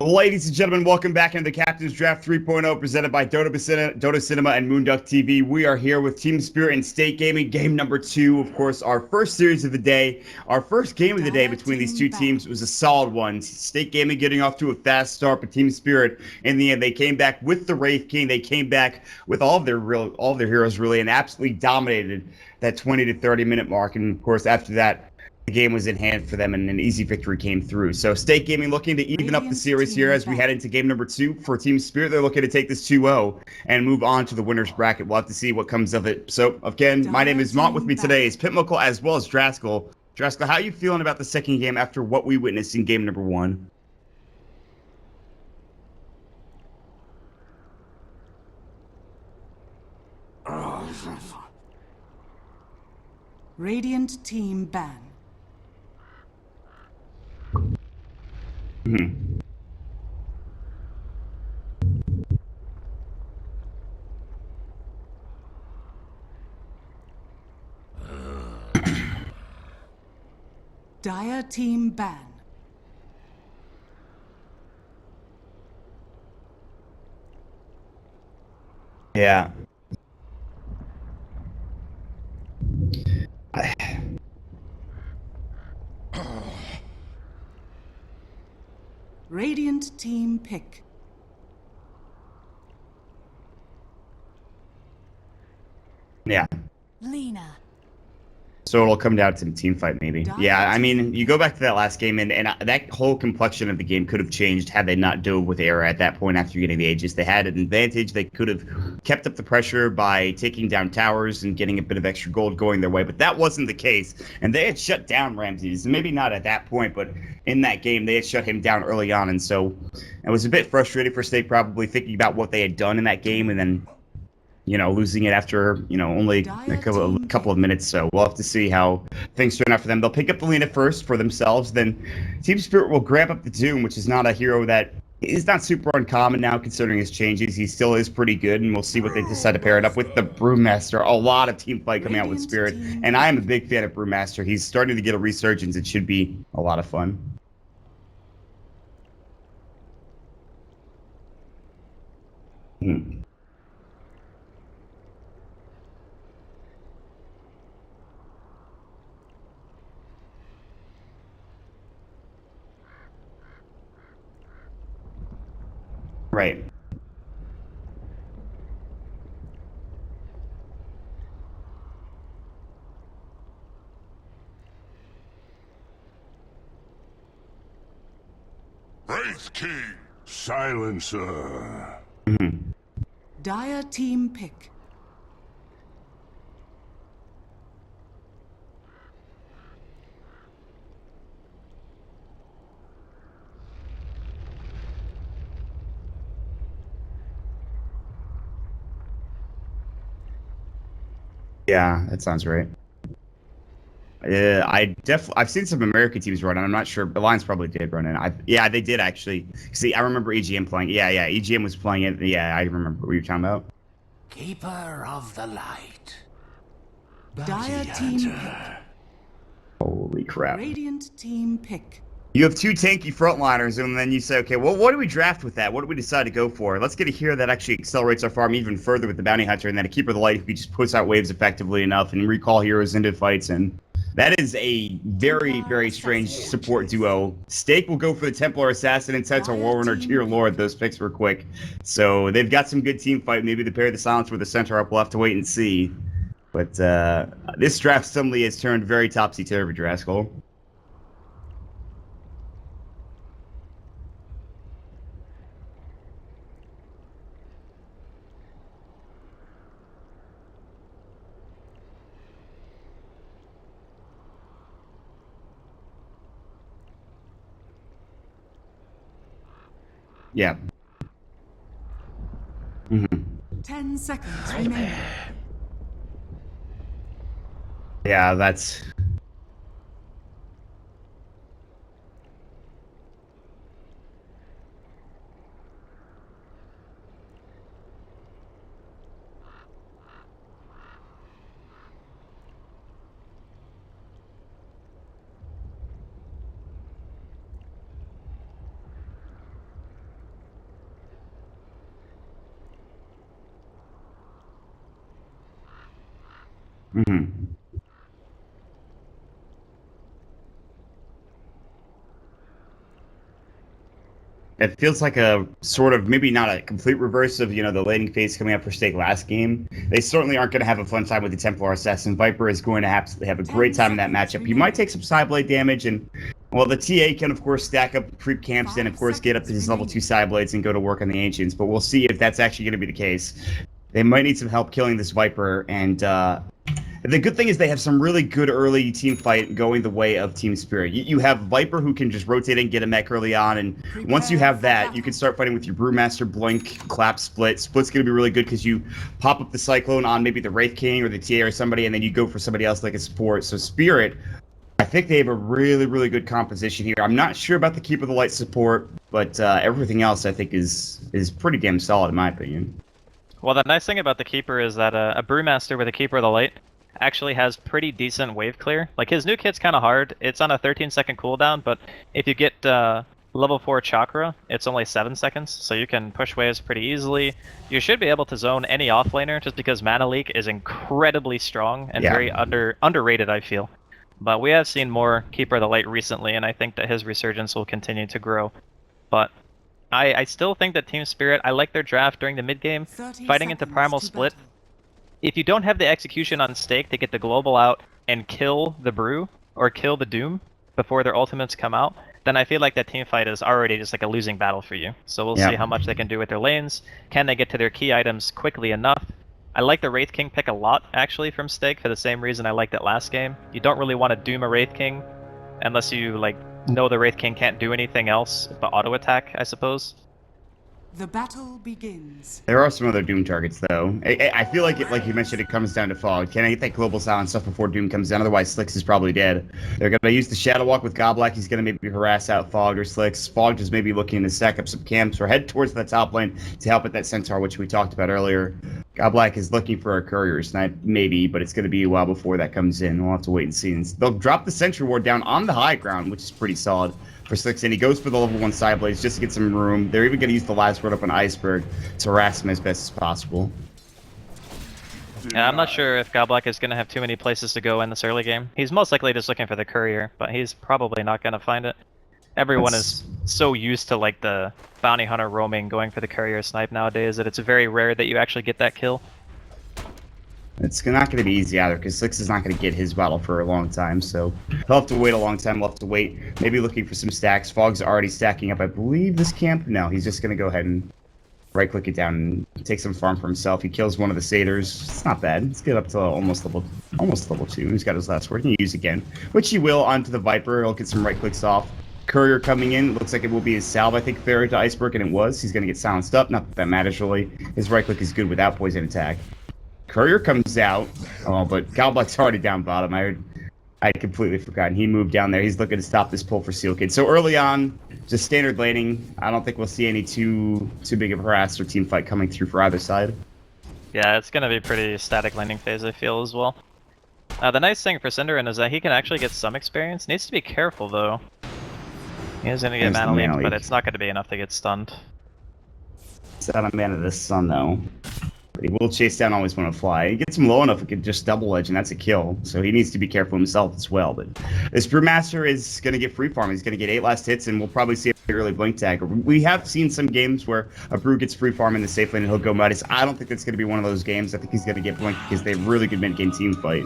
Ladies and gentlemen, welcome back into the Captain's Draft 3.0 presented by Dota Cinema and Moonduck TV. We are here with Team Spirit and State Gaming, game number 2. Of course, our first series of the day. Our first game of the day between these two teams was a solid one. State Gaming getting off to a fast start, but Team Spirit, in the end, they came back with the Wraith King. They came back with all of their heroes, really, and absolutely dominated that 20 to 30-minute mark. And, of course, after that, the game was in hand for them, and an easy victory came through. So State Gaming looking to even up the series here as we head into game number 2 for Team Spirit. They're looking to take this 2-0 and move on to the winner's bracket. We'll have to see what comes of it. So again, my name is Mont. With me today is Pitmuckle as well as Draskell. Draskell, how are you feeling about the second game after what we witnessed in game number 1? Radiant team ban. Dire team ban. Yeah. Radiant team pick. Yeah. Lena. So it'll come down to the team fight, maybe. Yeah, I mean, you go back to that last game, and that whole complexion of the game could have changed had they not dove with Era at that point after getting the Aegis. They had an advantage. They could have kept up the pressure by taking down towers and getting a bit of extra gold going their way, but that wasn't the case. And they had shut down Ramses. Maybe not at that point, but in that game, they had shut him down early on, and so it was a bit frustrating for State, probably thinking about what they had done in that game, and then losing it after, only a couple of minutes. So we'll have to see how things turn out for them. They'll pick up the Lena first for themselves. Then Team Spirit will grab up the Doom, which is not a hero that is not super uncommon now considering his changes. He still is pretty good, and we'll see what they decide to pair it up with. The Brewmaster. A lot of team fight coming out with Spirit, and I am a big fan of Brewmaster. He's starting to get a resurgence. It should be a lot of fun. Right. Wraith King! Silencer! Dire team pick. Yeah, that sounds right. I've seen some American teams run, and I'm not sure. The Lions probably did run it. Yeah, they did actually. See, I remember EGM playing. Yeah, EGM was playing it. Yeah, I remember what you were talking about. Keeper of the light. Dire team pick. Holy crap! Radiant team pick. You have two tanky frontliners, and then you say, okay, well, what do we draft with that? What do we decide to go for? Let's get a hero that actually accelerates our farm even further with the Bounty Hunter, and then a Keeper of the Light who just puts out waves effectively enough and recall heroes into fights. And that is a very, very strange support duo. Stake will go for the Templar Assassin and Centaur Warrunner Tier Lord. Those picks were quick. So they've got some good team fight. Maybe they pair the Silencer with the Centaur up. We'll have to wait and see. But this draft suddenly has turned very topsy-turvy, Draskell. Yeah. 10 seconds remaining. Yeah, that's... Mm-hmm. It feels like a sort of maybe not a complete reverse of the laning phase coming up for Stake last game. They certainly aren't going to have a fun time with the Templar Assassin. Viper is going to have a great time in that matchup. You might take some sideblade damage, and well, the TA can of course stack up creep camps and of course get up to his level 2 sideblades and go to work on the Ancients. But we'll see if that's actually going to be the case. They might need some help killing this Viper, and the good thing is they have some really good early team fight going the way of Team Spirit. You have Viper who can just rotate and get a mech early on, and once you have that, you can start fighting with your Brewmaster, Blink, Clap, Split. Split's going to be really good because you pop up the Cyclone on maybe the Wraith King or the TA or somebody, and then you go for somebody else like a support. So Spirit, I think they have a really, really good composition here. I'm not sure about the Keeper of the Light support, but everything else I think is pretty damn solid in my opinion. Well, the nice thing about the Keeper is that a Brewmaster with a Keeper of the Light actually has pretty decent wave clear. Like, his nuke hit's kind of hard. It's on a 13-second cooldown, but if you get level 4 Chakra, it's only 7 seconds, so you can push waves pretty easily. You should be able to zone any offlaner just because Mana Leak is incredibly strong and very underrated, I feel. But we have seen more Keeper of the Light recently, and I think that his resurgence will continue to grow. But I still think that Team Spirit, I like their draft during the mid-game, fighting into Primal Split. If you don't have the execution on Stake to get the global out and kill the Brew, or kill the Doom, before their ultimates come out, then I feel like that team fight is already just like a losing battle for you. So we'll see how much they can do with their lanes. Can they get to their key items quickly enough? I like the Wraith King pick a lot, actually, from Stake, for the same reason I liked it last game. You don't really want to Doom a Wraith King, unless you, like, know the Wraith King can't do anything else but auto-attack, I suppose. The battle begins. There are some other Doom targets, though. I feel like, like you mentioned, it comes down to Fog. Can I get that global silence stuff before Doom comes down? Otherwise, Slicks is probably dead. They're going to use the Shadow Walk with Goblack. He's going to maybe harass out Fog or Slicks. Fog just maybe looking to stack up some camps or head towards the top lane to help at that Centaur, which we talked about earlier. Goblack is looking for a Courier Snipe, maybe, but it's going to be a while before that comes in. We'll have to wait and see. And they'll drop the Sentry Ward down on the high ground, which is pretty solid for Slicks, and he goes for the level 1 side blades just to get some room. They're even going to use the last word up on Iceberg to harass him as best as possible. Yeah, I'm not sure if Goblack is going to have too many places to go in this early game. He's most likely just looking for the Courier, but he's probably not going to find it. Everyone is so used to like the Bounty Hunter roaming, going for the Courier Snipe nowadays, that it's very rare that you actually get that kill. It's not going to be easy either, because Slicks is not going to get his battle for a long time, so he'll have to wait a long time. He'll have to wait, maybe looking for some stacks. Fog's already stacking up, I believe, this camp. No, he's just going to go ahead and right-click it down and take some farm for himself. He kills one of the Satyrs. It's not bad. Let's get up to almost level 2. He's got his last word. He can use again, which he will onto the Viper. He'll get some right-clicks off. Courier coming in. Looks like it will be his salve, I think, fair to Iceberg, and it was. He's going to get silenced up. Not that that matters, really. His right-click is good without poison attack. Courier comes out, but Goblack's already down bottom. I completely forgot. He moved down there. He's looking to stop this pull for Seal Kid. So early on, just standard laning. I don't think we'll see any too big of a harass or team fight coming through for either side. Yeah, it's going to be pretty static laning phase, I feel, as well. The nice thing for Cinderin is that he can actually get some experience. Needs to be careful, though. He is going to get mana leak, but it's not going to be enough to get stunned. It's out of Mana of the Sun, though. But he will chase down always want to fly. He gets him low enough, he can just double edge, and that's a kill. So he needs to be careful himself as well. But this Brewmaster is going to get free farm. He's going to get 8 last hits, and we'll probably see a early blink tag. We have seen some games where a Brew gets free farm in the safe lane and he'll go Midas. I don't think that's going to be one of those games. I think he's going to get blink because they have really good mid-game team fight.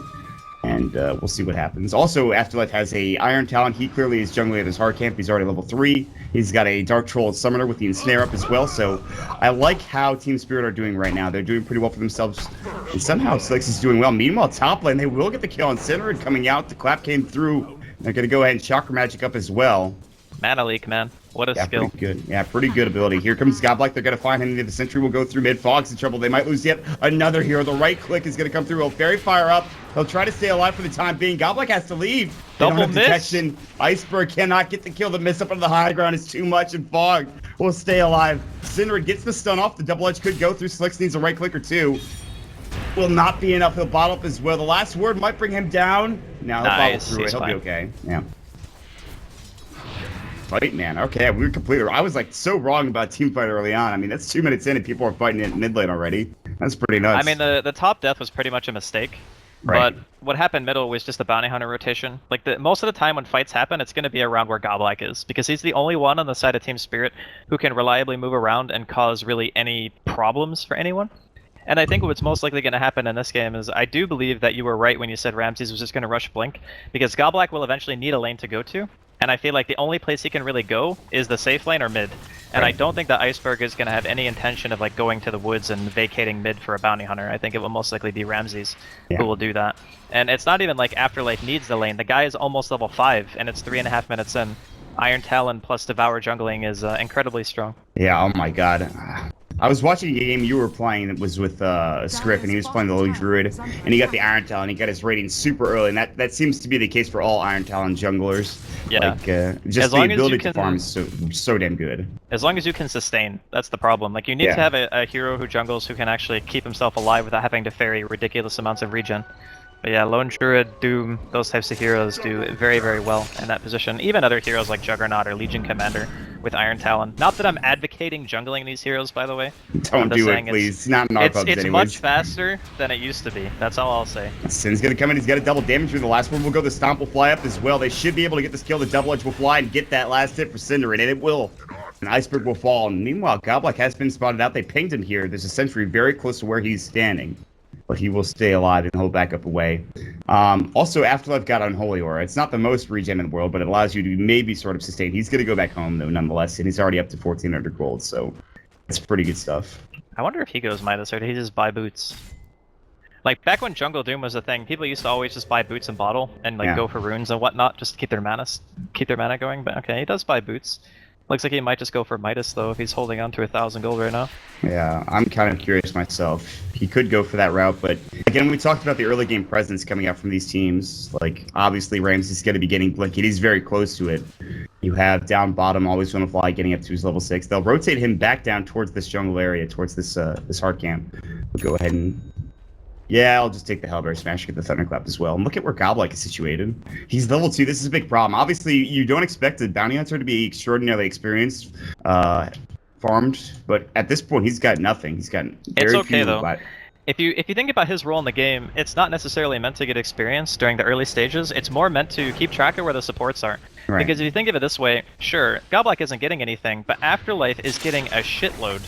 And we'll see what happens. Also, Afterlife has a Iron Talon. He clearly is jungling at his hard camp. He's already level 3. He's got a Dark Troll Summoner with the Ensnare up as well. So I like how Team Spirit are doing right now. They're doing pretty well for themselves. And somehow Slicks is doing well. Meanwhile, top lane, they will get the kill on Cinerid coming out. The clap came through. They're going to go ahead and Chakra Magic up as well. Mana leak, man. What a skill. Pretty good. Yeah, pretty good ability. Here comes Goblack. They're going to find him. The Sentry will go through mid. Fog's in trouble. They might lose yet another hero. The right click is going to come through. He'll Fairy Fire up. He'll try to stay alive for the time being. Goblack has to leave. They don't have detection. Iceberg cannot get the kill. The miss up on the high ground is too much, and Fog will stay alive. Cinerid gets the stun off. The double edge could go through. Slicks needs a right click or two. Will not be enough. He'll bottle up as well. The last word might bring him down. No, he'll bottle through it. He'll be okay. Yeah. Fight, man. Okay, we were completely. I was like so wrong about team fight early on. I mean, that's 2 minutes in and people are fighting it mid lane already. That's pretty nuts. I mean, the top death was pretty much a mistake. But what happened middle was just the bounty hunter rotation. Like most of the time when fights happen, it's going to be around where Goblak is, because he's the only one on the side of Team Spirit who can reliably move around and cause really any problems for anyone. And I think what's most likely going to happen in this game is I do believe that you were right when you said Ramses was just going to rush Blink, because Goblak will eventually need a lane to go to, and I feel like the only place he can really go is the safe lane or mid. And I don't think that Iceberg is going to have any intention of like going to the woods and vacating mid for a bounty hunter. I think it will most likely be Ramses who will do that. And it's not even like Afterlife needs the lane. The guy is almost level 5, and it's 3.5 minutes in. Iron Talon plus Devour jungling is incredibly strong. Yeah, oh my god. I was watching a game you were playing that was with Scriff, and he was playing the low druid, and he got the Iron Talon. He got his rating super early, and that seems to be the case for all Iron Talon junglers. Yeah, like just the ability to farm is so damn good. As long as you can sustain, that's the problem. Like you need to have a hero who jungles who can actually keep himself alive without having to ferry ridiculous amounts of regen. But yeah, Lone Druid, Doom, those types of heroes do very, very well in that position. Even other heroes like Juggernaut or Legion Commander with Iron Talon. Not that I'm advocating jungling these heroes, by the way. Don't do it, please. Not in our pubs It's anyways. much faster than it used to be. That's all I'll say. Sin's gonna come in. He's got a double damage through the last one. Will go. The Stomp will fly up as well. They should be able to get this kill. The double edge will fly and get that last hit for Cinder, and it will. An Iceberg will fall. And meanwhile, Goblak has been spotted out. They pinged him here. There's a sentry very close to where he's standing, but he will stay alive and hold back up away. Also, Afterlife got Unholy Aura. It's not the most regen in the world, but it allows you to maybe sort of sustain. He's going to go back home, though, nonetheless, and he's already up to 1,400 gold, so it's pretty good stuff. I wonder if he goes Midas, or did he just buy boots? Like, back when Jungle Doom was a thing, people used to always just buy boots and bottle, and like go for runes and whatnot, just to keep their mana going, but okay, he does buy boots. Looks like he might just go for Midas, though, if he's holding on to 1,000 gold right now. Yeah, I'm kind of curious myself. He could go for that route, but again, we talked about the early game presence coming out from these teams. Like, obviously, Ramses is going to be getting Blink. He's very close to it. You have down bottom, always going to fly, getting up to his level 6. They'll rotate him back down towards this jungle area, towards this this hard camp. We'll go ahead and... Yeah, I'll just take the Hellbear Smash, get the Thunderclap as well. And look at where Goblak is situated. He's level 2. This is a big problem. Obviously, you don't expect a bounty hunter to be extraordinarily experienced, farmed, but at this point, he's got nothing. He's got very It's okay, few, though. but... If you think about his role in the game, it's not necessarily meant to get experience during the early stages. It's more meant to keep track of where the supports are. Right. Because if you think of it this way, sure, Goblak isn't getting anything, but Afterlife is getting a shitload.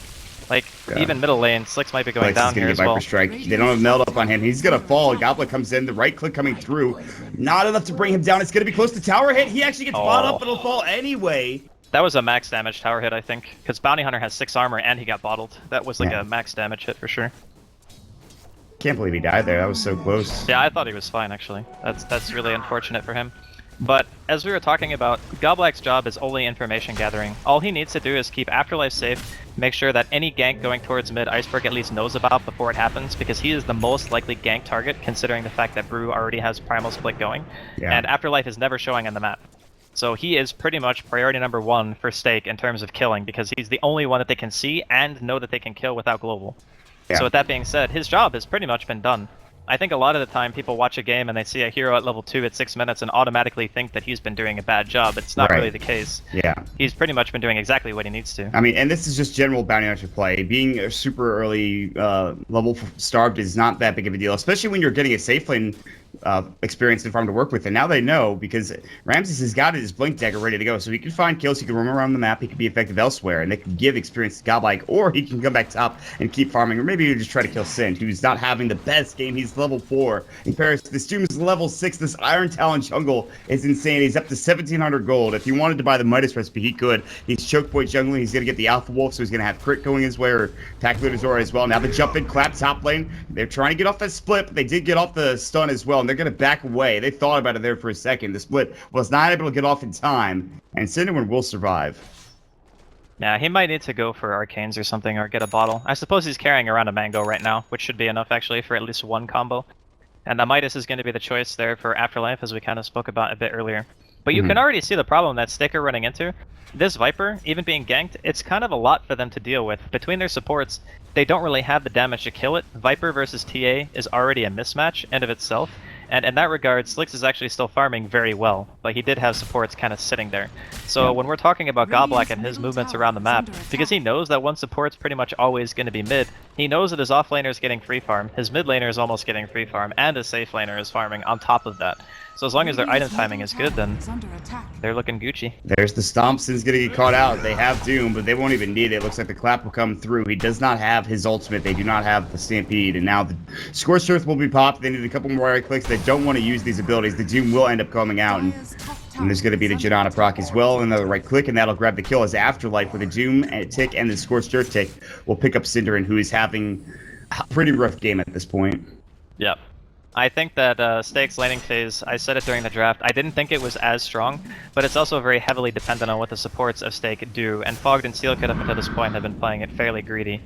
Like, even middle lane, Slicks might be going down here as well. Viper Strike. They don't have meld up on him. He's going to fall. Goblin comes in. The right click coming through. Not enough to bring him down. It's going to be close to tower hit. He actually gets bought up, but it'll fall anyway. That was a max damage tower hit, I think. Because Bounty Hunter has 6 armor and he got bottled. That was like a max damage hit for sure. Can't believe he died there. That was so close. Yeah, I thought he was fine, actually. That's really unfortunate for him. But as we were talking about, Goblak's job is only information gathering. All he needs to do is keep Afterlife safe, make sure that any gank going towards mid Iceberg at least knows about before it happens, because he is the most likely gank target, considering the fact that Brew already has Primal Split going, and Afterlife is never showing on the map. So he is pretty much priority number 1 for Stake in terms of killing, because he's the only one that they can see and know that they can kill without global. So with that being said, his job has pretty much been done. I think a lot of the time people watch a game and they see a hero at level 2 at 6 minutes and automatically think that he's been doing a bad job. It's not really the case. Yeah. He's pretty much been doing exactly what he needs to. I mean, and this is just general bounty hunter play. Being a super early level starved is not that big of a deal, especially when you're getting a safe lane experience and farm to work with. And now they know, because Ramses has got his Blink dagger ready to go. So he can find kills, he can roam around the map, he can be effective elsewhere, and they can give experience to Goblike, or he can come back top and keep farming, or maybe you just try to kill Sin, who's not having the best game. He's level 4. In comparison, this Doom's level 6. This Iron Talon jungle is insane. He's up to 1,700 gold. If he wanted to buy the Midas recipe, he could. He's choke point jungling. He's going to get the Alpha Wolf, so he's going to have crit going his way, or attack Looter's Aura as well. Now the jump in clap top lane. They're trying to get off that split, but they did get off the stun as well, and they're going to back away. They thought about it there for a second. The split was not able to get off in time, and Cinnamon will survive. Yeah, he might need to go for Arcanes or something, or get a bottle. I suppose he's carrying around a Mango right now, which should be enough actually for at least one combo. And the Midas is going to be the choice there for Afterlife, as we kind of spoke about a bit earlier. But you can already see the problem that Stick are running into. This Viper, even being ganked, it's kind of a lot for them to deal with. Between their supports, they don't really have the damage to kill it. Viper versus TA is already a mismatch in of itself. And in that regard, Slicks is actually still farming very well. Like, he did have supports kind of sitting there. So when we're talking about Goblak and his movements around the map, because he knows that one support's pretty much always going to be mid, he knows that his off laner is getting free farm, his mid laner is almost getting free farm, and his safe laner is farming on top of that. So as long as their item timing is good, then they're looking Gucci. There's the Stompson's gonna get caught out. They have Doom, but they won't even need it. Looks like the clap will come through. He does not have his ultimate. They do not have the Stampede, and now the Scorched Earth will be popped. They need a couple more right clicks. They don't want to use these abilities. The Doom will end up coming out, and there's going to be the Janana proc as well. Another right click, and that'll grab the kill as Afterlife with a Doom and tick and the Scorched Earth tick will pick up Cinderin, who is having a pretty rough game at this point. Yep. I think that Stake's laning phase, I said it during the draft, I didn't think it was as strong, but it's also very heavily dependent on what the supports of Stake do, and Fogged and Steelkid up until this point have been playing it fairly greedy.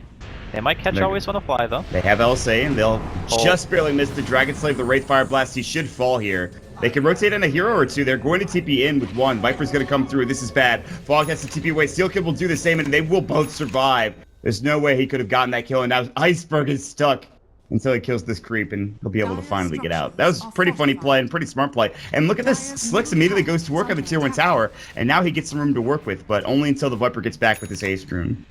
They might catch Always Wanna Fly, though. They have LSA, and they'll just barely miss the Dragon Slave, the Wraithfire Blast. He should fall here. They can rotate in a hero or two. They're going to TP in with one. Viper's going to come through. This is bad. Fog has to TP away. Steelkid will do the same, and they will both survive. There's no way he could have gotten that kill, and now Iceberg is stuck until he kills this creep, and he'll be able to finally get out. That was pretty funny play and pretty smart play. And look at this. Slicks immediately goes to work on the tier 1 tower, and now he gets some room to work with, but only until the Viper gets back with his haste rune.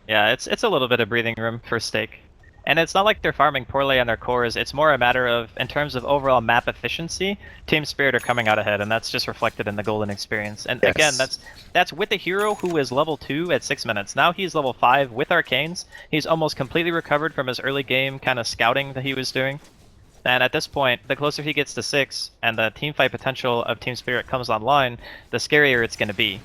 Yeah, it's a little bit of breathing room for Stake. And it's not like they're farming poorly on their cores, it's more a matter of, in terms of overall map efficiency, Team Spirit are coming out ahead, and that's just reflected in the golden experience. And again, that's with a hero who is level 2 at 6 minutes. Now he's level 5 with Arcanes. He's almost completely recovered from his early game kind of scouting that he was doing. And at this point, the closer he gets to 6, and the teamfight potential of Team Spirit comes online, the scarier it's going to be.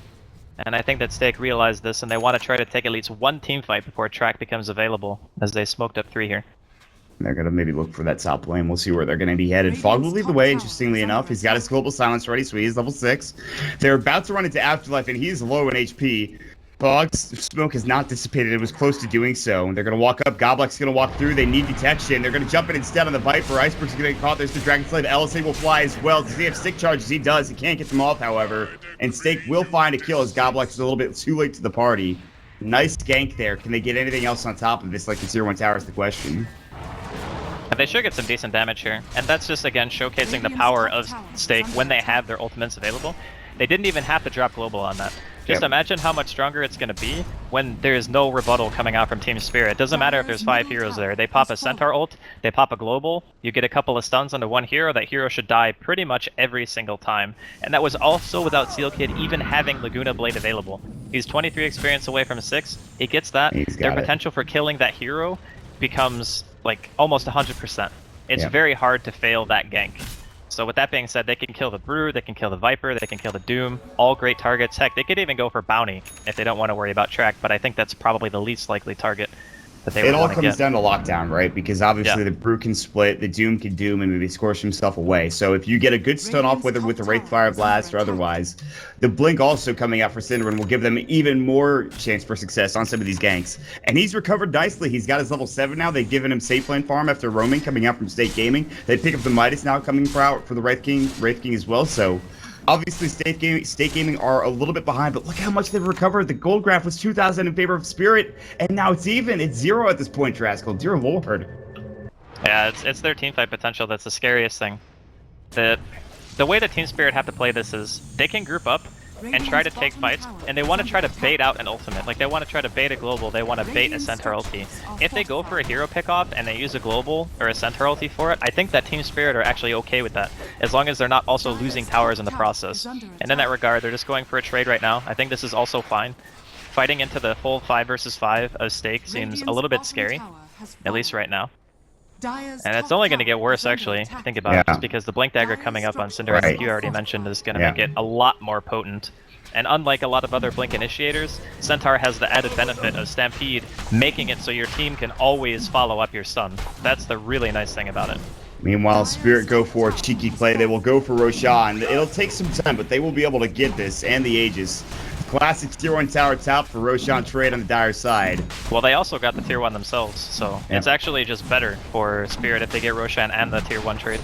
And I think that Stake realized this, and they want to try to take at least one team fight before track becomes available, as they smoked up 3 here. They're going to maybe look for that top lane. We'll see where they're going to be headed. Fog will lead the way, interestingly enough. He's got his Global Silence ready, so he's level 6. They're about to run into Afterlife, and he's low in HP. Fog's smoke has not dissipated. It was close to doing so. They're going to walk up. Goblak's going to walk through. They need detection. They're going to jump in instead on the Viper. Iceberg's going to get caught. There's the Dragon Slave. LSA will fly as well. Does he have stick charges? He does. He can't get them off, however. And Stake will find a kill as Goblak's a little bit too late to the party. Nice gank there. Can they get anything else on top of this, like the tier 1 tower is the question. They should get some decent damage here. And that's just, again, showcasing the power of Stake when they have their ultimates available. They didn't even have to drop global on that. Just imagine how much stronger it's going to be when there's no rebuttal coming out from Team Spirit. It doesn't matter if there's 5 heroes there. They pop a Centaur ult, they pop a global, you get a couple of stuns onto one hero, that hero should die pretty much every single time. And that was also without Steelkid even having Laguna Blade available. He's 23 experience away from 6, he gets that, their potential for killing that hero becomes like almost 100%. It's very hard to fail that gank. So with that being said, they can kill the Brew, they can kill the Viper, they can kill the Doom, all great targets. Heck, they could even go for Bounty if they don't want to worry about track, but I think that's probably the least likely target that they would want to get. It all comes down to lockdown, right? Because obviously the Brew can split, the Doom can Doom and maybe scorch himself away. So if you get a good stun off, whether with the Wraithfire Blast or otherwise, the Blink also coming out for Cinderin will give them even more chance for success on some of these ganks. And he's recovered nicely. He's got his level 7 now. They've given him safe lane farm after roaming coming out from State Gaming. They pick up the Midas now coming for the Wraith King as well. So obviously, State Gaming are a little bit behind, but look how much they've recovered. The gold graph was 2,000 in favor of Spirit, and now it's even. It's 0 at this point, Traskel. Dear Lord. Yeah, it's their teamfight potential that's the scariest thing. The way that Team Spirit have to play this is they can group up and try to take fights, and they want to try to bait out an ultimate. Like, they want to try to bait a global, they want to bait a Centaur ulti. If they go for a hero pickoff and they use a global or a Centaur ulti for it, I think that Team Spirit are actually okay with that, as long as they're not also losing towers in the process. And in that regard, they're just going for a trade right now. I think this is also fine. Fighting into the full 5 versus 5 of Stake seems a little bit scary, at least right now. And it's only going to get worse, actually, think about it, just because the Blink Dagger coming up on Cinderin, like you already mentioned, is going to make it a lot more potent. And unlike a lot of other Blink initiators, Centaur has the added benefit of Stampede, making it so your team can always follow up your stun. That's the really nice thing about it. Meanwhile, Spirit go for a cheeky play. They will go for Roshan. It'll take some time, but they will be able to get this and the Aegis. Classic tier 1 tower top for Roshan trade on the dire side. Well, they also got the tier 1 themselves, so it's actually just better for Spirit if they get Roshan and the tier 1 trade.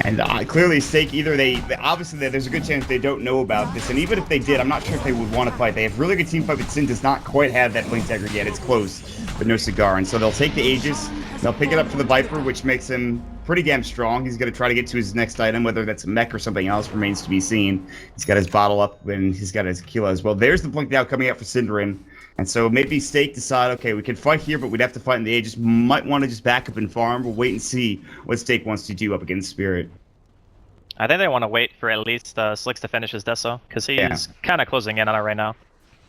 And clearly Stake, either obviously there's a good chance they don't know about this, and even if they did, I'm not sure if they would want to fight. They have really good team fight, but Sin does not quite have that Blink Dagger yet. It's close, but no cigar, and so they'll take the Aegis. They'll pick it up for the Viper, which makes him pretty damn strong. He's going to try to get to his next item, whether that's a mech or something else remains to be seen. He's got his bottle up, and he's got his kilo as well. There's the blink now coming out for Cinderin. And so maybe Stake decide, okay, we can fight here, but we'd have to fight in the Aegis. Might want to just back up and farm. We'll wait and see what Stake wants to do up against Spirit. I think they want to wait for at least Slicks to finish his Deso, because he's kind of closing in on it right now.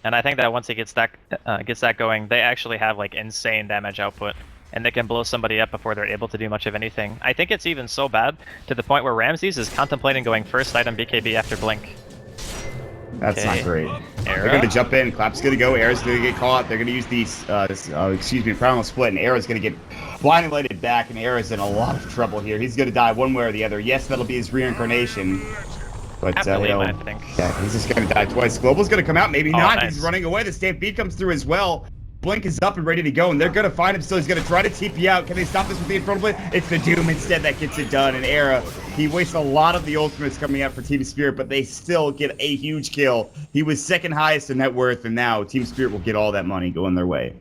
And I think that once he gets that going, they actually have like insane damage output, and they can blow somebody up before they're able to do much of anything. I think it's even so bad to the point where Ramses is contemplating going first item BKB after Blink. That's not great. Era. They're going to jump in. Clap's going to go. Era's going to get caught. They're going to use these, Primal Split, and Era's going to get blindly lighted back, and Era's in a lot of trouble here. He's going to die one way or the other. Yes, that'll be his reincarnation. But, I think. Yeah, he's just going to die twice. Global's going to come out. Maybe not. Nice. He's running away. The Stampede comes through as well. Blink is up and ready to go, and they're going to find him still. He's going to try to TP out. Can they stop this with the Infernal Blade? It's the Doom instead that gets it done. And Era, he wastes a lot of the ultimates coming out for Team Spirit, but they still get a huge kill. He was second highest in net worth, and now Team Spirit will get all that money going their way.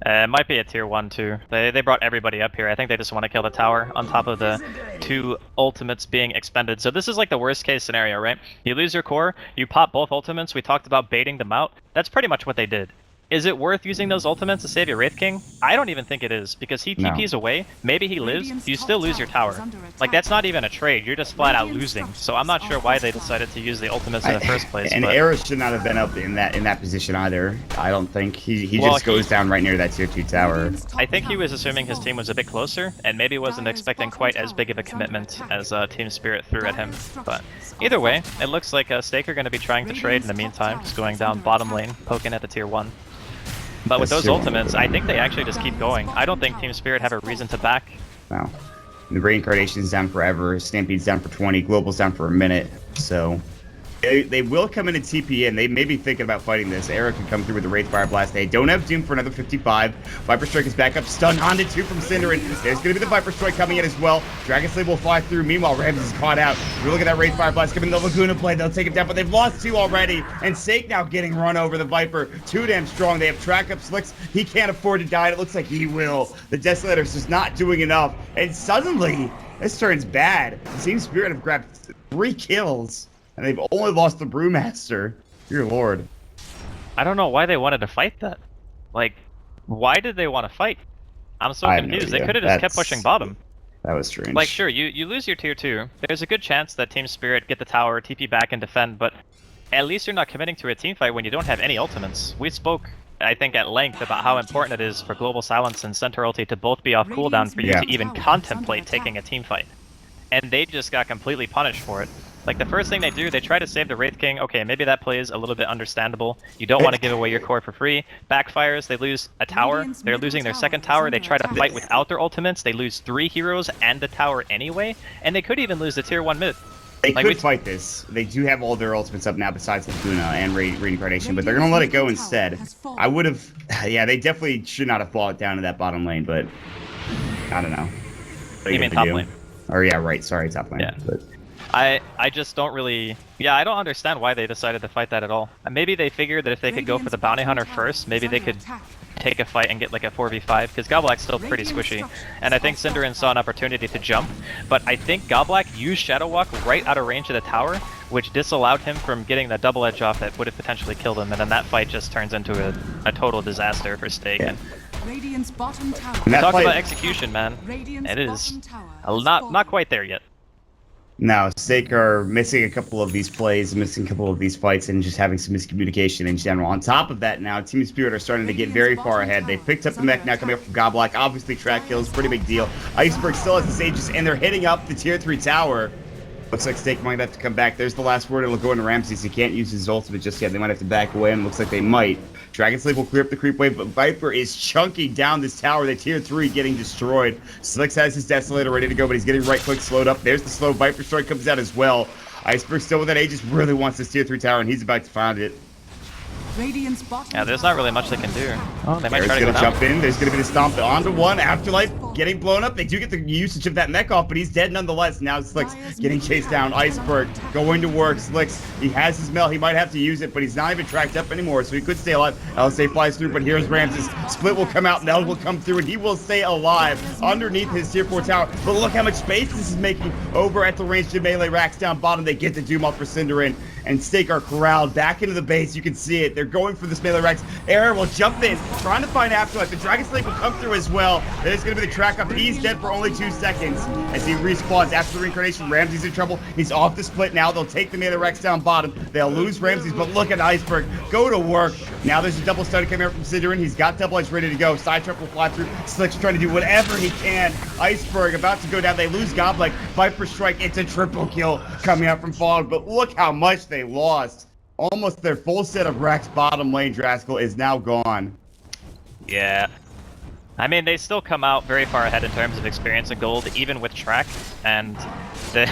It might be a tier 1 too. They brought everybody up here. I think they just want to kill the tower on top of the 2 ultimates being expended. So this is like the worst case scenario, right? You lose your core, you pop both ultimates. We talked about baiting them out. That's pretty much what they did. Is it worth using those ultimates to save your Wraith King? I don't even think it is, because he TPs away, maybe he lives, you still lose your tower. Like, that's not even a trade, you're just flat out losing. So I'm not sure why they decided to use the ultimates in the first place. And Era should not have been up in that position either. I don't think. He just goes down right near that tier 2 tower. I think he was assuming his team was a bit closer, and maybe wasn't expecting quite as big of a commitment as Team Spirit threw at him. But either way, it looks like Stake are going to be trying to trade in the meantime, just going down bottom lane, poking at the tier 1. But with those ultimates, I think they actually just keep going. I don't think Team Spirit have a reason to back. No. The Reincarnation's down forever, Stampede's down for 20, Global's down for a minute, so... They will come in and TP in. They may be thinking about fighting this. Era can come through with the Wraith Fire Blast. They don't have Doom for another 55. Viper Strike is back up. Stun onto 2 from Cinderin. There's going to be the Viper Strike coming in as well. Dragon Slave will fly through. Meanwhile, Ramses is caught out. We look at that Wraith Fire Blast coming. The Laguna Blade. They'll take him down, but they've lost 2 already. And Sake now getting run over. The Viper, too damn strong. They have track up Slicks. He can't afford to die. It looks like he will. The Desolator's just not doing enough. And suddenly, this turns bad. Team Spirit have grabbed 3 kills. And they've only lost the Brewmaster. Dear Lord. I don't know why they wanted to fight that. Like, why did they want to fight? I'm so confused. They could have just kept pushing bottom. That was strange. Like, sure, you lose your tier 2. There's a good chance that Team Spirit get the tower, TP back, and defend, but at least you're not committing to a team fight when you don't have any ultimates. We spoke, I think, at length about how important it is for Global Silence and Centaur ulti to both be off cooldown for you to even contemplate taking a team fight. And they just got completely punished for it. Like, the first thing they do, they try to save the Wraith King. Okay, maybe that play is a little bit understandable. You don't want to give away your core for free. Backfires, they lose a tower. They're losing their second tower. They try to fight without their ultimates. They lose 3 heroes and the tower anyway. And they could even lose the tier 1 mid. They could fight this. They do have all their ultimates up now besides Laguna and Reincarnation, but they're going to let it go instead. I would have... Yeah, they definitely should not have bought down to that bottom lane, but... I don't know. You mean top lane? Or yeah, right. Sorry, top lane. Yeah. But... I just don't really... Yeah, I don't understand why they decided to fight that at all. Maybe they figured that if they could go for the Bounty Hunter first, maybe they could take a fight and get like a 4v5, because Gobblack's still pretty squishy. And I think Cinderin saw an opportunity to jump, but I think Gobblack used Shadow Walk right out of range of the tower, which disallowed him from getting the double edge off that would have potentially killed him, and then that fight just turns into a total disaster for Stake. Yeah. Radiant's bottom tower. Talk about execution, man. It is not quite there yet. No, Stake are missing a couple of these plays, missing a couple of these fights, and just having some miscommunication in general. On top of that now, Team Spirit are starting to get very far ahead. They picked up the mech now coming up from Gobblack. Obviously, track kills, pretty big deal. Iceberg still has the Aegis, and they're hitting up the tier 3 tower. Looks like Stake might have to come back. There's the last word. It'll go into Ramses. He can't use his ultimate just yet. They might have to back away, and looks like they might. Dragon Slave will clear up the creep wave, but Viper is chunking down this tower. The tier 3 getting destroyed. Slicks has his Desolator ready to go, but he's getting right-click slowed up. There's the slow. Viper Strike comes out as well. Iceberg still with that Aegis, really wants this tier 3 tower, and he's about to find it. Yeah, there's not really much they can do. Oh, they might try to jump in. There's going to be the stomp onto 1. Afterlife getting blown up. They do get the usage of that mech off, but he's dead nonetheless. Now Slick's getting chased down. Iceberg going to work. Slicks, he has his mel. He might have to use it, but he's not even tracked up anymore, so he could stay alive. LSA flies through, but here's Ramses. Split will come out. Mel will come through, and he will stay alive underneath his tier 4 tower. But look how much space this is making over at the ranged melee racks down bottom. They get the Doom off for Cinderin, and Stake are corralled back into the base. You can see it. They're going for this melee racks. Era will jump in, trying to find Afterlife. The Dragon Slave will come through as well. There's going to be the track up. He's dead for only 2 seconds as he respawns after the reincarnation. Ramsey's in trouble. He's off the split now. They'll take the melee racks down bottom. They'll lose Ramsey's, but look at Iceberg go to work. Now there's a double stun coming out from Cinderin. He's got double edge ready to go. Side trap will fly through. Slick's trying to do whatever he can. Iceberg about to go down. They lose Goblik. Viper strike. It's a triple kill coming out from Fog, but look how much they lost. Almost their full set of racks bottom lane. Draskell is now gone. Yeah. I mean, they still come out very far ahead in terms of experience and gold, even with track, and the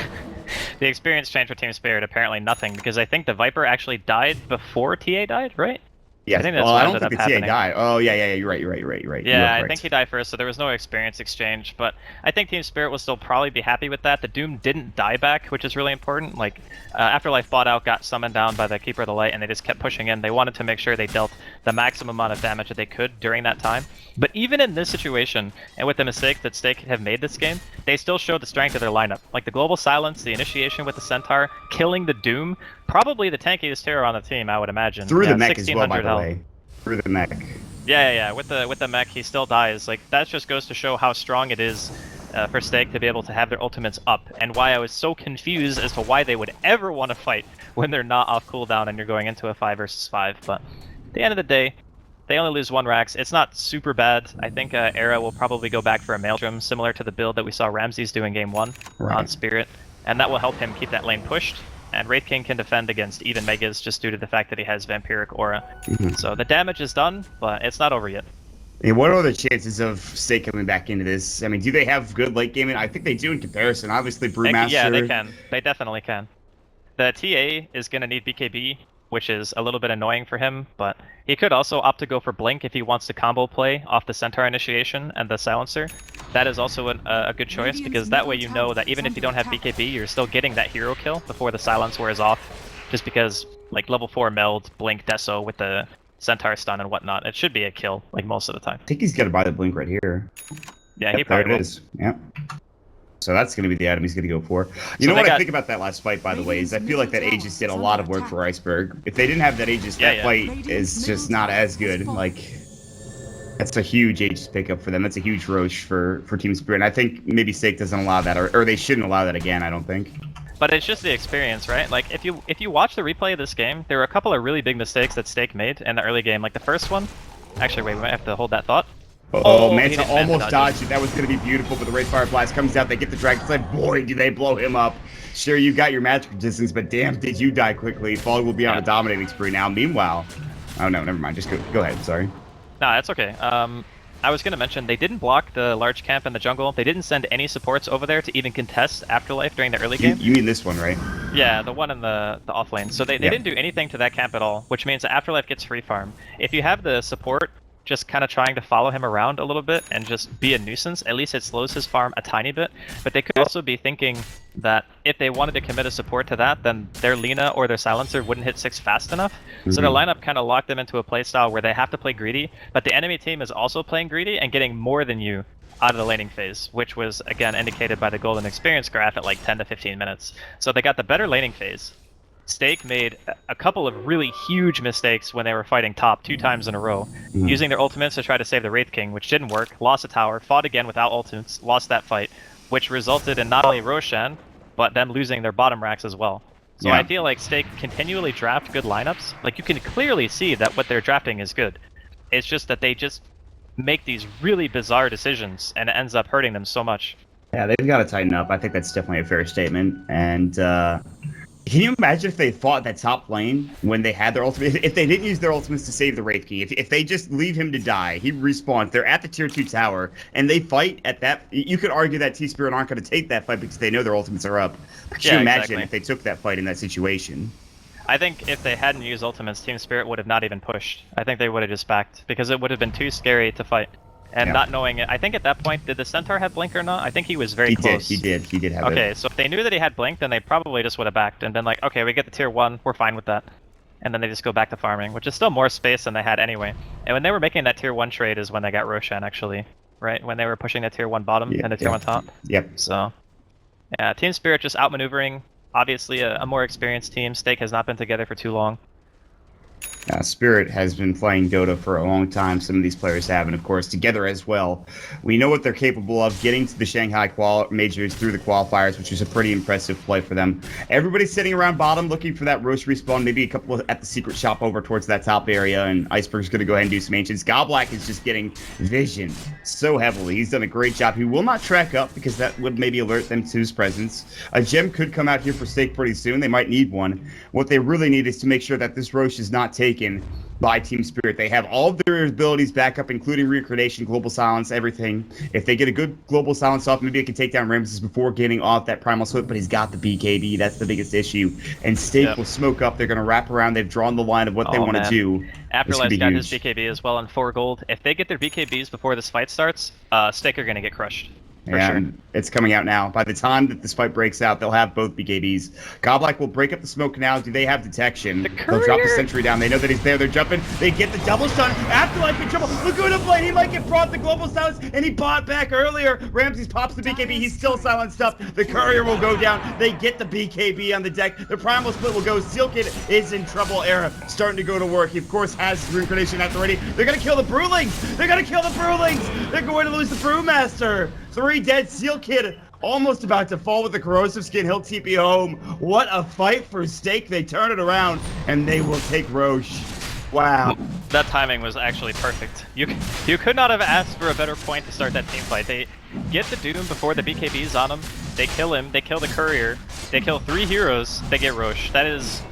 experience change for Team Spirit apparently nothing, because I think the Viper actually died before TA died, right? Yes. I think that's well, what I don't ended think up the TA happening. died. Oh, yeah, you're right. Yeah, I think he died first, so there was no experience exchange, but I think Team Spirit will still probably be happy with that. The Doom didn't die back, which is really important. Like, Afterlife bought out, got summoned down by the Keeper of the Light, and they just kept pushing in. They wanted to make sure they dealt the maximum amount of damage that they could during that time. But even in this situation, and with the mistakes that Stake have made this game, they still showed the strength of their lineup. Like the Global Silence, the initiation with the Centaur, killing the Doom, probably the tankiest hero on the team, I would imagine. Through Yeah, the mech as well, by 1600 the health. way. Through the mech. Yeah. With the mech, he still dies. Like, that just goes to show how strong it is for Stake to be able to have their ultimates up, and why I was so confused as to why they would ever want to fight when they're not off cooldown and you're going into a 5 versus 5. But at the end of the day, they only lose 1 Rax. It's not super bad. I think Era will probably go back for a Maelstrom, similar to the build that we saw Ramses do in Game 1 on Spirit, and that will help him keep that lane pushed. And Wraith King can defend against even Megas just due to the fact that he has Vampiric Aura. So the damage is done, but it's not over yet. And what are the chances of Stake coming back into this? I mean, do they have good late gaming? I think they do in comparison. Obviously, Brewmaster. Yeah, they can. They definitely can. The TA is going to need BKB, which is a little bit annoying for him, but he could also opt to go for Blink if he wants to combo play off the Centaur initiation and the Silencer. That is also a good choice, because that way you know that even if you don't have BKB, you're still getting that hero kill before the Silence wears off, just because, like, level 4 meld, Blink, Deso with the Centaur stun and whatnot, it should be a kill, like, most of the time. I think he's got to buy the Blink right here. Yeah, he Yep, probably there it will. is. Yep. So that's going to be the item he's going to go for. You know what I think about that last fight, by the way, is I feel like that Aegis did a lot of work for Iceberg. If they didn't have that Aegis, that fight is just not as good. Like, that's a huge Aegis pickup for them. That's a huge Roche for Team Spirit. And I think maybe Stake doesn't allow that, or they shouldn't allow that again, I don't think. But it's just the experience, right? Like, if you watch the replay of this game, there were a couple of really big mistakes that Stake made in the early game. Like the first one, actually, wait, we might have to hold that thought. Oh, he Manta didn't almost Manta dodged it. That was going to be beautiful, but the Wraithfire Blast comes out. They get the Dragon Slave. Boy, do they blow him up. Sure, you got your magic resistance, but damn, did you die quickly. Fog will be on a dominating spree now. Meanwhile, oh no, never mind. Just go ahead. Sorry. No, that's okay. I was going to mention, they didn't block the large camp in the jungle. They didn't send any supports over there to even contest Afterlife during the early game. You mean this one, right? Yeah, the one in the off lane. So they didn't do anything to that camp at all, which means that Afterlife gets free farm. If you have the support just kind of trying to follow him around a little bit and just be a nuisance, at least it slows his farm a tiny bit. But they could also be thinking that if they wanted to commit a support to that, then their Lina or their Silencer wouldn't hit 6 fast enough. So their lineup kind of locked them into a playstyle where they have to play greedy, but the enemy team is also playing greedy and getting more than you out of the laning phase, which was, again, indicated by the golden experience graph at like 10 to 15 minutes. So they got the better laning phase. Stake made a couple of really huge mistakes when they were fighting top 2 times in a row, using their ultimates to try to save the Wraith King, which didn't work, lost a tower, fought again without ultimates, lost that fight, which resulted in not only Roshan, but them losing their bottom racks as well. So I feel like Stake continually draft good lineups. Like, you can clearly see that what they're drafting is good. It's just that they just make these really bizarre decisions, and it ends up hurting them so much. Yeah, they've got to tighten up. I think that's definitely a fair statement. And can you imagine if they fought that top lane when they had their ultimate? If they didn't use their ultimates to save the Wraith King, if they just leave him to die, he respawns, they're at the tier 2 tower, and they fight at that, you could argue that T-Spirit aren't going to take that fight because they know their ultimates are up. Could you imagine if they took that fight in that situation? I think if they hadn't used ultimates, Team Spirit would have not even pushed. I think they would have just backed, because it would have been too scary to fight. and not knowing it. I think at that point, did the Centaur have Blink or not? I think he was very close. He did have it. Okay, so if they knew that he had Blink, then they probably just would have backed and been like, okay, we get the tier 1, we're fine with that. And then they just go back to farming, which is still more space than they had anyway. And when they were making that tier 1 trade is when they got Roshan, actually, right? When they were pushing the tier 1 bottom and the tier 1 top. Yep. So, yeah, Team Spirit just outmaneuvering. Obviously, a more experienced team. Stake has not been together for too long. Spirit has been playing Dota for a long time. Some of these players have, and of course, together as well. We know what they're capable of, getting to the Shanghai majors through the qualifiers, which is a pretty impressive play for them. Everybody's sitting around bottom looking for that Roche respawn, maybe a couple at the secret shop over towards that top area, and Iceberg's going to go ahead and do some ancients. Goblak is just getting visioned so heavily. He's done a great job. He will not track up because that would maybe alert them to his presence. A gem could come out here for Stake pretty soon. They might need one. What they really need is to make sure that this Roche is not taken by Team Spirit. They have all of their abilities back up, including reincarnation, global silence, everything. If they get a good global silence off, maybe it can take down Ramses before getting off that primal swift, but he's got the BKB. That's the biggest issue. And Stake will smoke up. They're going to wrap around. They've drawn the line of what they want to do. Afterlife's got his BKB as well on 4 gold. If they get their BKBs before this fight starts, Stake are going to get crushed. And it's coming out now. By the time that this fight breaks out, they'll have both BKBs. Goblak will break up the smoke now. Do they have detection? They'll drop the sentry down. They know that he's there. They're jumping. They get the double stun. Afterlife in trouble. Laguna Blade. He might get brought the global silence, and he bought back earlier. Ramses pops the BKB. He's still silenced up. The courier will go down. They get the BKB on the deck. The primal split will go. Seal Kid is in trouble. Era starting to go to work. He, of course, has reincarnation at the ready. They're going to kill the Brewlings. They're going to kill the Brewlings. They're going to lose the Brewmaster. 3 dead. Seal Kid almost about to fall with the corrosive skin. He'll TP home. What a fight for Stake. They turn it around, and they will take Roche. Wow. That timing was actually perfect. You could not have asked for a better point to start that team fight. They get the Doom before the BKB's on him. They kill him. They kill the Courier. They kill 3 heroes. They get Roche. That is,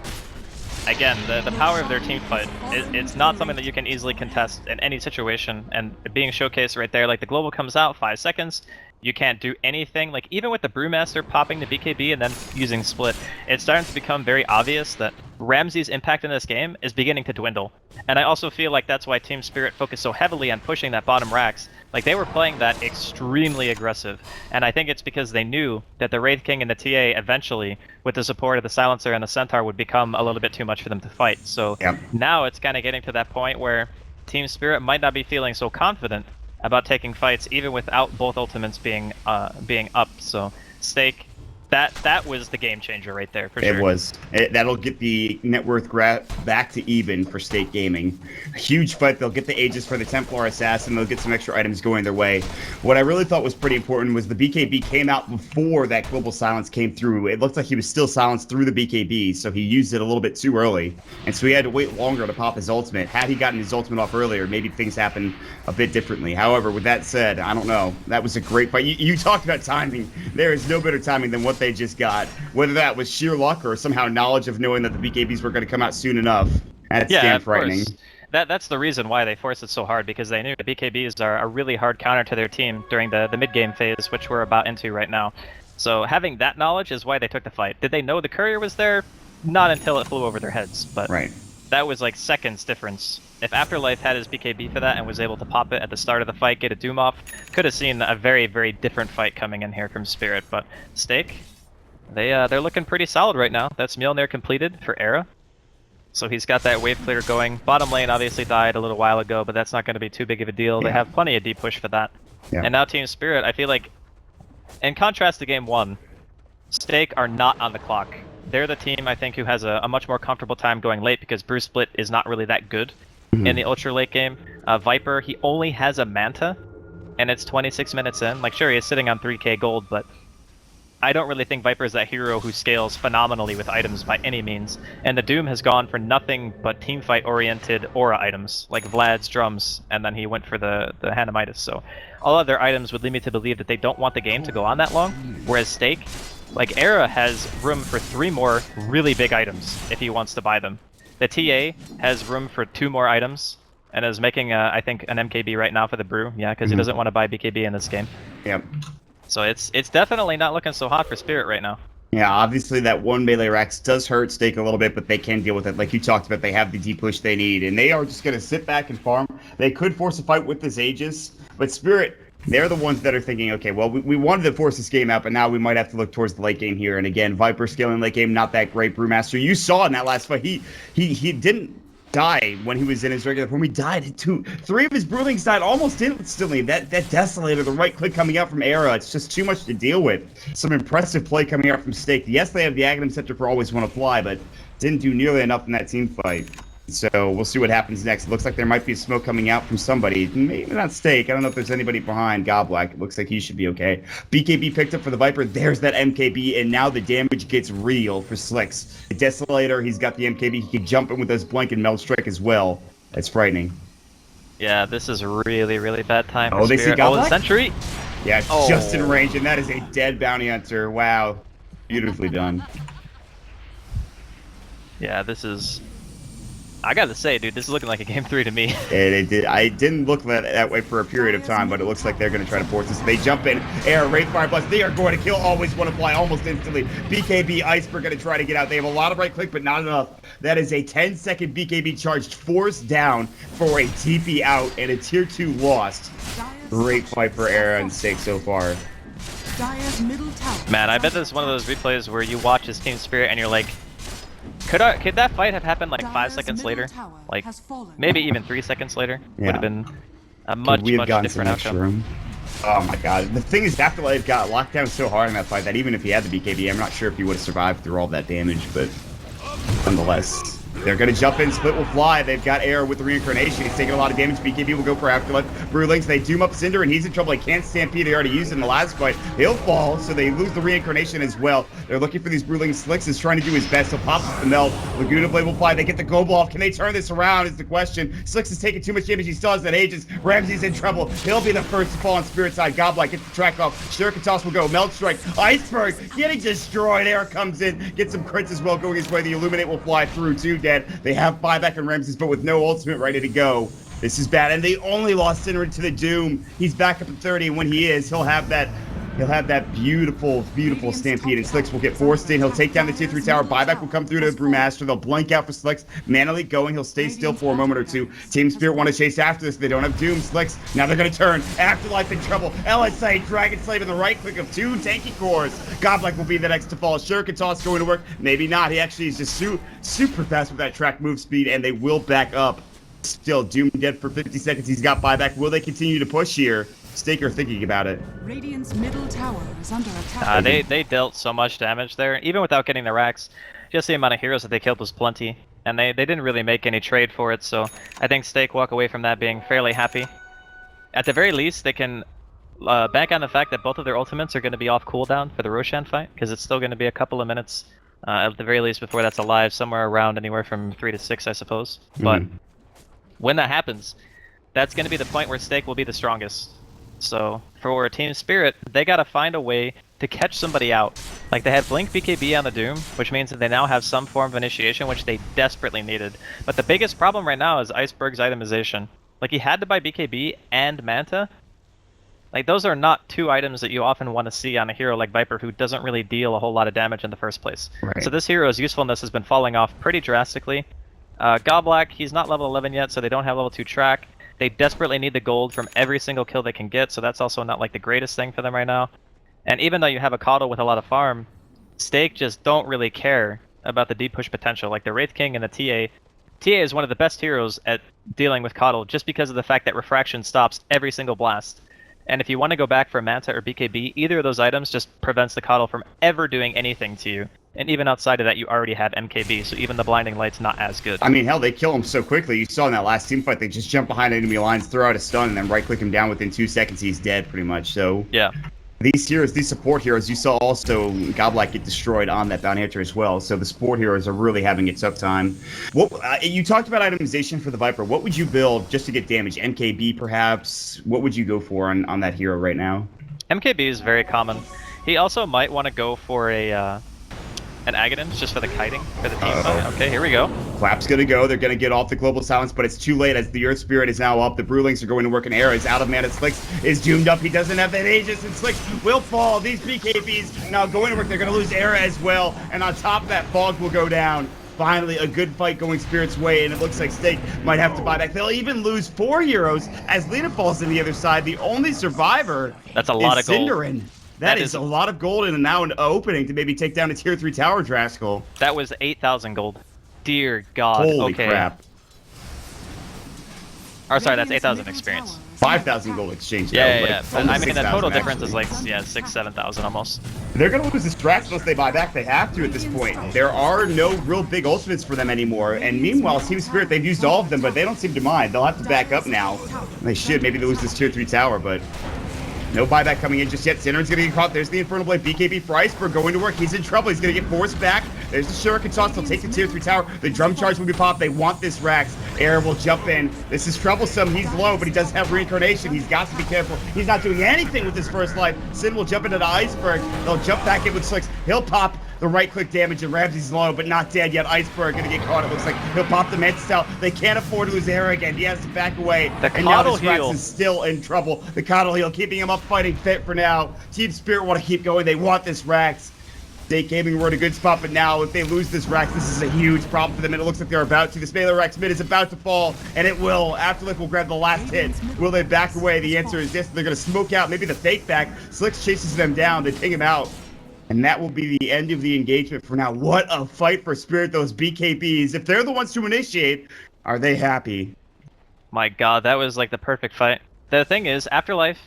again, the power of their team fight. It's not something that you can easily contest in any situation. And being showcased right there, like the global comes out, 5 seconds. You can't do anything. Like, even with the Brewmaster popping the BKB and then using Split, it's starting to become very obvious that Ramsey's impact in this game is beginning to dwindle. And I also feel like that's why Team Spirit focused so heavily on pushing that bottom racks. Like, they were playing that extremely aggressive. And I think it's because they knew that the Wraith King and the TA eventually, with the support of the Silencer and the Centaur, would become a little bit too much for them to fight. So now it's kind of getting to that point where Team Spirit might not be feeling so confident about taking fights, even without both ultimates being up. So Stake, that was the game changer right there for sure. It was. That'll get the net worth back to even for Stake Gaming. A huge fight. They'll get the Aegis for the Templar Assassin. They'll get some extra items going their way. What I really thought was pretty important was the BKB came out before that global silence came through. It looked like he was still silenced through the BKB, so he used it a little bit too early. And so he had to wait longer to pop his ultimate. Had he gotten his ultimate off earlier, maybe things happen a bit differently. However, with that said, I don't know. That was a great fight. You talked about timing. There is no better timing than what they just got. Whether that was sheer luck or somehow knowledge of knowing that the BKBs were going to come out soon enough. That's damn frightening. That's the reason why they forced it so hard, because they knew the BKBs are a really hard counter to their team during the mid-game phase, which we're about into right now. So having that knowledge is why they took the fight. Did they know the Courier was there? Not until it flew over their heads, but that was like seconds difference. If Afterlife had his BKB for that and was able to pop it at the start of the fight, get a Doom off, could have seen a very, very different fight coming in here from Spirit. But Stake, they're looking pretty solid right now. That's Mjolnir completed for Era. So he's got that wave clear going. Bottom lane obviously died a little while ago, but that's not going to be too big of a deal. They have plenty of deep push for that. And now Team Spirit, I feel like, in contrast to Game 1, Stake are not on the clock. They're the team, I think, who has a much more comfortable time going late, because Brew Split is not really that good in the ultra late game. Viper, he only has a Manta, and it's 26 minutes in. Like, sure, he is sitting on 3k gold, but I don't really think Viper is that hero who scales phenomenally with items by any means. And the Doom has gone for nothing but teamfight-oriented aura items, like Vlad's drums, and then he went for the Hanamitis. So all other items would lead me to believe that they don't want the game to go on that long, whereas Stake, like, Era has room for 3 more really big items if he wants to buy them. The TA has room for 2 more items, and is making, I think, an MKB right now for the Brew, because he doesn't want to buy BKB in this game. So it's definitely not looking so hot for Spirit right now. Yeah, obviously that one melee Rex does hurt Stake a little bit, but they can deal with it. Like you talked about, they have the deep push they need, and they are just going to sit back and farm. They could force a fight with this Aegis, but Spirit, they're the ones that are thinking, okay, well, we wanted to force this game out, but now we might have to look towards the late game here. And again, Viper scaling late game, not that great. Brewmaster, you saw in that last fight, he didn't die when he was in his regular form. He died at 3 of his Brewlings died almost instantly. That Desolator, the right click coming out from Era, it's just too much to deal with. Some impressive play coming out from Stake. Yes, they have the Aghanim Scepter for always want to fly, but didn't do nearly enough in that team fight. So we'll see what happens next. It looks like there might be smoke coming out from somebody. Maybe not Stake. I don't know if there's anybody behind Goblak. It looks like he should be okay. BKB picked up for the Viper. There's that MKB, and now the damage gets real for Slicks. The Desolator, he's got the MKB. He can jump in with those Blank and Meld Strike as well. That's frightening. Yeah, this is really, really bad time. Oh, they see Goblak? Oh, the Sentry. Yeah, just in range, and that is a dead Bounty Hunter. Wow. Beautifully done. Yeah, this is... I gotta say, dude, this is looking like a game 3 to me. I didn't look that way for a period of time, but it looks like they're going to try to force this. They jump in, air, Wraith Fire Blast. They are going to kill, always want to fly almost instantly. BKB, Iceberg going to try to get out. They have a lot of right click, but not enough. That is a 10-second BKB charged, force down for a TP out, and a tier 2 lost. Great fight for Era and Stake so far. Man, I bet this is one of those replays where you watch his Team Spirit and you're like, could that fight have happened like 5 seconds later? Like, maybe even 3 seconds later? Yeah. Would have been a much different outcome. Oh my god. The thing is, Afterlife got locked down so hard in that fight that even if he had the BKB, I'm not sure if he would have survived through all that damage, but nonetheless. They're going to jump in, Split will fly. They've got Air with the Reincarnation. He's taking a lot of damage. BKB will go for Afterlife. Brewlings, they doom up Cinder, and he's in trouble. He can't Stampede. They already used it in the last fight. He'll fall, so they lose the Reincarnation as well. They're looking for these Brewlings. Slicks is trying to do his best. He'll pop up the Meld. Laguna Blade will fly. They get the global off. Can they turn this around is the question. Slicks is taking too much damage. He still has that Aegis. Ramsey's in trouble. He'll be the first to fall on Spirit side. Goblak gets the track off. Shuriken Toss will go. Meld Strike. Iceberg getting destroyed. Air comes in. Gets some crits as well going his way. The Illuminate will fly through too, dead. They have buyback on Ramses, but with no ultimate ready to go. This is bad, and they only lost Sinner to the Doom. He's back up at 30, and when he is, he'll have that beautiful Stampede, and Slicks will get forced in. He'll take down the tier 3 tower. Buyback will come through to Brewmaster. They'll blank out for Slicks. Mana Leak going. He'll stay still for a moment or two. Team Spirit want to chase after this. They don't have Doom. Slicks, now they're going to turn. Afterlife in trouble. LSA, Dragon Slave in the right click of 2 tanky cores. Goblak will be the next to fall. Shuriken Toss going to work. Maybe not. He actually is just super fast with that track move speed, and they will back up. Still, Doom dead for 50 seconds. He's got buyback. Will they continue to push here? Staker thinking about it. Radiant's middle tower is under attack. They dealt so much damage there, even without getting the racks. Just the amount of heroes that they killed was plenty, and they didn't really make any trade for it, so I think Stake walk away from that being fairly happy. At the very least, they can bank on the fact that both of their ultimates are going to be off cooldown for the Roshan fight, because it's still going to be a couple of minutes, at the very least, before that's alive, somewhere around anywhere from 3 to 6, I suppose. But when that happens, that's going to be the point where Stake will be the strongest. So, for Team Spirit, they gotta find a way to catch somebody out. Like, they had Blink BKB on the Doom, which means that they now have some form of initiation, which they desperately needed. But the biggest problem right now is Iceberg's itemization. Like, he had to buy BKB and Manta. Like, those are not 2 items that you often want to see on a hero like Viper, who doesn't really deal a whole lot of damage in the first place. Right. So this hero's usefulness has been falling off pretty drastically. Goblak, he's not level 11 yet, so they don't have level 2 track. They desperately need the gold from every single kill they can get, so that's also not like the greatest thing for them right now. And even though you have a Coddle with a lot of farm, Stake just don't really care about the deep push potential. Like the Wraith King and the TA. TA is one of the best heroes at dealing with Coddle just because of the fact that Refraction stops every single blast. And if you want to go back for Manta or BKB, either of those items just prevents the Coddle from ever doing anything to you. And even outside of that, you already have MKB, so even the Blinding Light's not as good. I mean, hell, they kill him so quickly. You saw in that last team fight, they just jump behind enemy lines, throw out a stun, and then right-click him down within 2 seconds. He's dead, pretty much. So yeah. These heroes, these support heroes, you saw also Goblak get destroyed on that Bounty Hunter as well. So the support heroes are really having a tough time. What you talked about itemization for the Viper. What would you build just to get damage? MKB, perhaps? What would you go for on that hero right now? MKB is very common. He also might want to go for an Aghanim just for the kiting for the team fight. Okay, here we go. Clap's gonna go. They're gonna get off the global silence, but it's too late as the Earth Spirit is now up. The Brewlings are going to work an arrow. He's out of mana. Slicks is doomed up. He doesn't have that Aegis, and Slicks will fall. These BKBs now going to work. They're gonna lose Era as well, and on top of that, Fog will go down. finally a good fight going Spirit's way, and it looks like Stake might have to buy back. They'll even lose 4 heroes as Lena falls in the other side. The only survivor That's a lot of gold. Cinderin. That is a lot of gold, and now an opening to maybe take down a tier 3 tower, Draskell. That was 8,000 gold. Dear God. Holy okay. crap. Or sorry, that's 8,000 experience. 5,000 gold exchange. Yeah. Though, I mean, the total 6,000 difference is actually. like, 6,000-7,000 almost. They're going to lose this Drax unless they buy back. They have to at this point. There are no real big ultimates for them anymore. And meanwhile, Team Spirit, they've used all of them, but they don't seem to mind. They'll have to back up now. They should. Maybe they lose this tier 3 tower, but no buyback coming in just yet. Cinderin's going to get caught. There's the Infernal Blade. BKB for Iceberg going to work. He's in trouble. He's going to get forced back. There's the Shuriken toss. They'll take the tier 3 tower. The drum charge will be popped. They want this Rax. Air will jump in. This is troublesome. He's low, but he does have reincarnation. He's got to be careful. He's not doing anything with his first life. Sin will jump into the Iceberg. They'll jump back in with Slicks. He'll pop the right-click damage, and Ramsey's low, but not dead yet. Iceberg going to get caught. It looks like he'll pop the Mantis. They can't afford to lose Air again. He has to back away. And now this Rax is still in trouble. The Coddle Heal keeping him up fighting fit for now. Team Spirit want to keep going. They want this Rax. State Gaming were in a good spot, but now if they lose this Rax, this is a huge problem for them, and it looks like they're about to. This Melee Rax mid is about to fall, and it will. Afterlife will grab the last hit. Will they back away? The answer is yes. They're going to smoke out maybe the fake back. Slicks chases them down. They ping him out. And that will be the end of the engagement for now. What a fight for Spirit, those BKBs. If they're the ones to initiate, are they happy? My God, that was like the perfect fight. The thing is, Afterlife,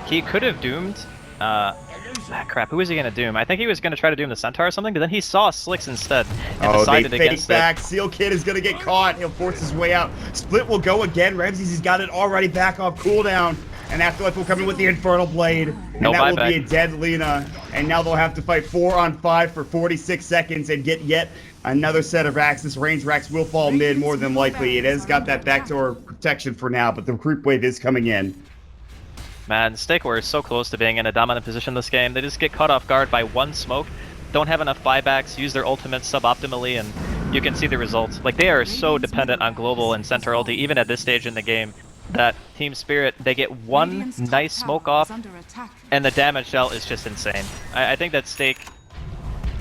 he could have doomed, crap, who was he going to doom? I think he was going to try to doom the Centaur or something, but then he saw Slicks instead and decided against it. Back. Seal Kid is going to get caught. He'll force his way out. Split will go again. Ramses has got it already back off cooldown. And Afterlife will come in with the Infernal Blade. And no that buyback. will be a dead Lena. And now they'll have to fight 4-on-5 for 46 seconds and get yet another set of racks. This range racks will fall mid more than likely. It has got that backdoor protection for now, but the creep wave is coming in. Man, Stake were so close to being in a dominant position this game. They just get caught off guard by one smoke, don't have enough buybacks, use their ultimates suboptimally, and you can see the results. Like, they are so dependent on Global and Centaur ulti, even at this stage in the game, that Team Spirit, they get one nice smoke off, and the damage dealt is just insane. I think that Stake...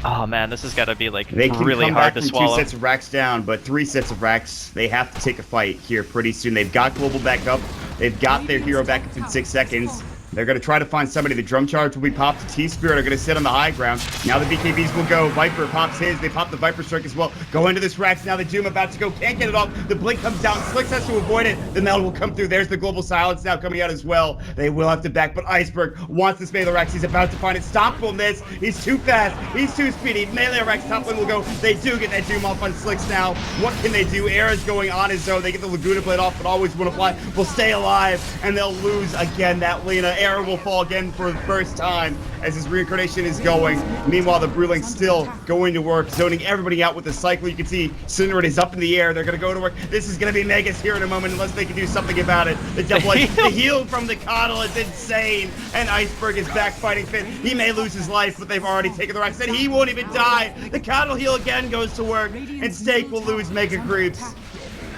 Oh man, this has got to be like really hard to swallow. 2 sets of racks down, but 3 sets of racks. They have to take a fight here pretty soon. They've got Global back up. They've got their hero back up in 6 seconds. They're going to try to find somebody. The drum charge will be popped. The T-Spirit are going to sit on the high ground. Now the BKBs will go. Viper pops his. They pop the Viper Strike as well. Go into this Rax. Now the Doom about to go. Can't get it off. The Blink comes down. Slicks has to avoid it. The Metal will come through. There's the Global Silence now coming out as well. They will have to back, but Iceberg wants this Melee Rax. He's about to find it. Stop will miss. He's too fast. He's too speedy. Melee Rax top lane will go. They do get that Doom off on Slicks now. What can they do? Air is going on his own. They get the Laguna Blade off, but always want to fly. Will stay alive, and they'll lose again. That Lena. Air will fall again for the first time as his reincarnation is going. Meanwhile, the Brewling still going to work, zoning everybody out with the cycle. You can see Cinderin is up in the air. They're going to go to work. This is going to be Megas here in a moment unless they can do something about it. The double edge, the heal from the Coddle is insane. And Iceberg is back fighting fit. He may lose his life, but they've already taken the Rax, and he won't even die. The Coddle heal again goes to work, and Stake will lose Mega Creeps.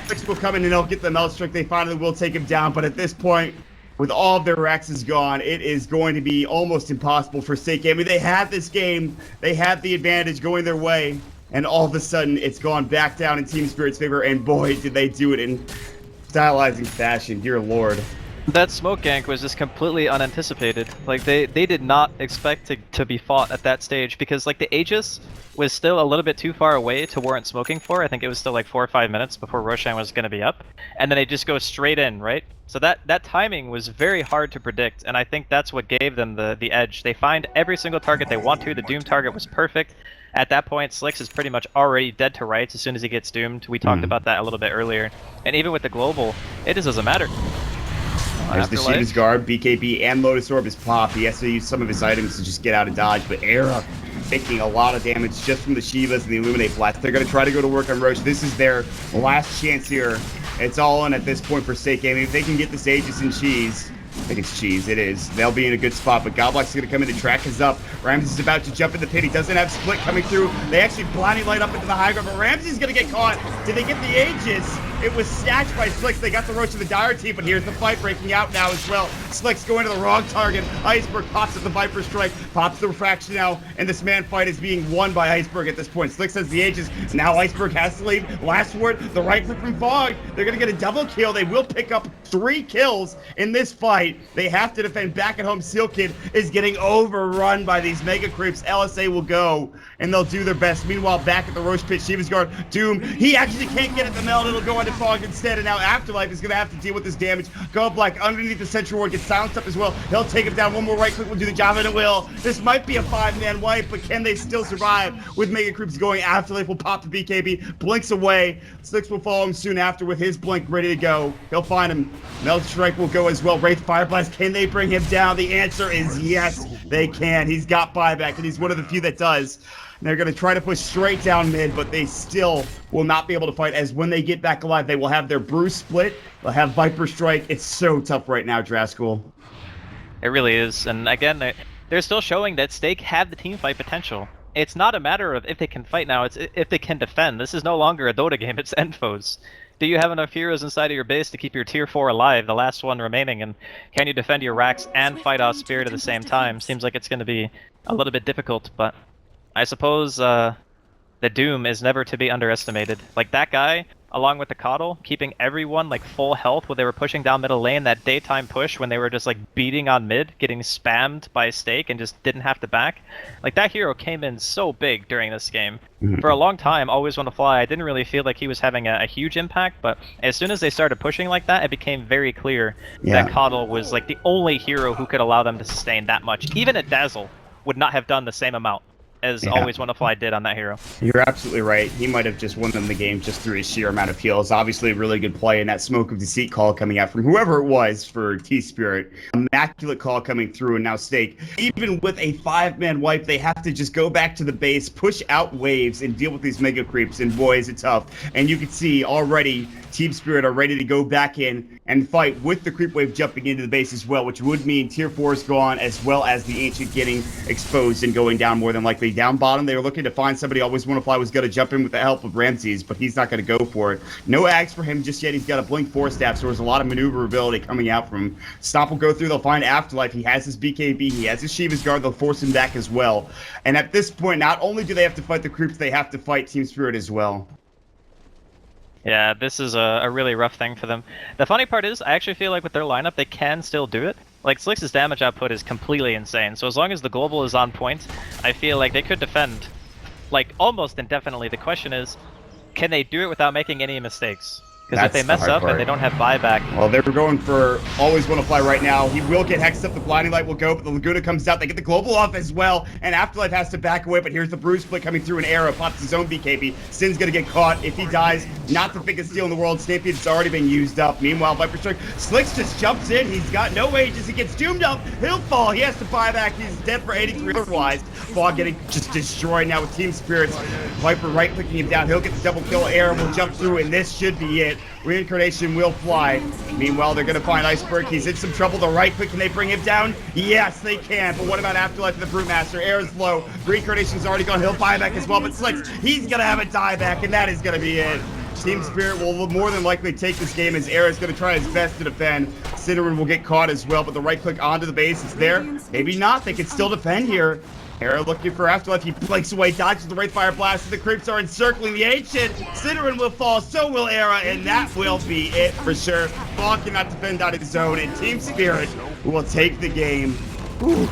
Six will come in and they'll get the Melt Strike. They finally will take him down, but at this point, with all of their Raxes gone, it is going to be almost impossible for Stake Gaming. They had this game. They had the advantage going their way. And all of a sudden, it's gone back down in Team Spirit's favor. And boy, did they do it in stylizing fashion. Dear Lord. That smoke gank was just completely unanticipated. Like, they did not expect to be fought at that stage because, like, the Aegis was still a little bit too far away to warrant smoking for. I think it was still like 4 or 5 minutes before Roshan was going to be up. And then they just go straight in, right? So that timing was very hard to predict, and I think that's what gave them the edge. They find every single target they want to. The Doom target was perfect. At that point, Slicks is pretty much already dead to rights as soon as he gets doomed. We talked about that a little bit earlier. And even with the Global, it just doesn't matter. There's the Shiva's Guard, BKB, and Lotus Orb is popped. He has to use some of his items to just get out of dodge, but Era taking a lot of damage just from the Shivas and the Illuminate Blast. They're going to try to go to work on Roche. This is their last chance here. It's all in at this point for Stake Gaming. If they can get this Aegis and Cheese, I think it's cheese. It is. They'll be in a good spot, but Godblock's going to come in. The track is up. Ramsey's about to jump in the pit. He doesn't have split coming through. They actually blinding light up into the high ground, but Ramsey's going to get caught. Did they get the Aegis? It was snatched by Slicks. They got the roach of the Dire team, but here's the fight breaking out now as well. Slicks going to the wrong target. Iceberg pops at the Viper Strike, pops the Refraction now, and this man fight is being won by Iceberg at this point. Slicks has the Aegis. Now Iceberg has to leave. Last word, the right click from Fog. They're going to get a double kill. They will pick up 3 kills in this fight. They have to defend. Back at home, Seal Kid is getting overrun by these Mega Creeps. LSA will go, and they'll do their best. Meanwhile, back at the Roche Pit, Shiva's Guard, Doom, he actually can't get at the meld. It'll go into Fog instead, and now Afterlife is going to have to deal with this damage. Godblock underneath the Sentry Ward gets silenced up as well. He'll take him down. One more right click will do the job, and it will. This might be a 5-man wipe, but can they still survive with Mega Creeps going? Afterlife will pop the BKB, blinks away. Slicks will follow him soon after with his blink ready to go. He'll find him. Meld Strike will go as well. Wraith Fire Blast, can they bring him down? The answer is yes, they can. He's got buyback, and he's one of the few that does. And they're going to try to push straight down mid, but they still will not be able to fight, as when they get back alive, they will have their Bruise split. They'll have Viper Strike. It's so tough right now, Draskul. It really is. And again, they're still showing that Stake have the team fight potential. It's not a matter of if they can fight now, it's if they can defend. This is no longer a Dota game, it's Enfos. Do you have enough heroes inside of your base to keep your tier 4 alive, the last one remaining, and can you defend your racks and fight off Spirit at the same time? Seems like it's going to be a little bit difficult, but I suppose the Doom is never to be underestimated. Like, that guy, along with the Coddle, keeping everyone like full health when they were pushing down middle lane, that daytime push when they were just like beating on mid, getting spammed by Stake and just didn't have to back. Like, that hero came in so big during this game. For a long time, Always Wanna Fly, I didn't really feel like he was having a huge impact, but as soon as they started pushing like that, it became very clear that Coddle was like the only hero who could allow them to sustain that much. Even a Dazzle would not have done the same amount as Always Wanna Fly did on that hero. You're absolutely right. He might have just won them the game just through his sheer amount of heals. Obviously, a really good play in that Smoke of Deceit call coming out from whoever it was for T-Spirit. Immaculate call coming through, and now Stake. Even with a 5-man wipe, they have to just go back to the base, push out waves, and deal with these Mega Creeps, and boy, is it tough. And you can see already Team Spirit are ready to go back in and fight with the creep wave jumping into the base as well, which would mean tier 4 is gone, as well as the Ancient getting exposed and going down more than likely. Down bottom, they were looking to find somebody. Always Wanna Fly was going to jump in with the help of Ramses, but he's not going to go for it. No Ags for him just yet. He's got a Blink 4 staff, so there's a lot of maneuverability coming out from him. Stomp will go through. They'll find Afterlife. He has his BKB. He has his Shiva's Guard. They'll force him back as well. And at this point, not only do they have to fight the creeps, they have to fight Team Spirit as well. Yeah, this is a really rough thing for them. The funny part is, I actually feel like with their lineup, they can still do it. Like, Slicks' damage output is completely insane, so as long as the global is on point, I feel like they could defend, like, almost indefinitely. The question is, can they do it without making any mistakes? Because if they mess up and they don't have buyback... Well, they're going for Always Wanna Fly right now. He will get hexed up. The Blinding Light will go, but the Laguna comes out. They get the global off as well, and Afterlife has to back away, but here's the Bruise split coming through. An arrow pops his own BKB. Sin's gonna get caught. If he dies, not the biggest steal in the world. Snape it's already been used up. Meanwhile, Viper Strike, Slicks just jumps in. He's got no ages. He gets doomed up. He'll fall. He has to buy back. He's dead for 83 otherwise. Fog getting just destroyed now with Team Spirits. Viper right-clicking him down. He'll get the double kill. Arrow will jump through, and this should be it. Reincarnation will fly. Meanwhile, they're going to find Iceberg. He's in some trouble. The right click, can they bring him down? Yes, they can. But what about Afterlife and the Brewmaster? Air is low. Reincarnation's already gone. He'll buy back as well. But Slicks, he's going to have a dieback, and that is going to be it. Team Spirit will more than likely take this game, as Air is going to try his best to defend. Cinnamon will get caught as well, but the right click onto the base is there. Maybe not. They can still defend here. Era looking for Afterlife. He blinks away, dodges the Wraith Fire Blast. The creeps are encircling the Ancient. Cinnamon will fall, so will Era, and that will be it for sure. Fog cannot defend out of his zone, and Team Spirit will take the game. Whew.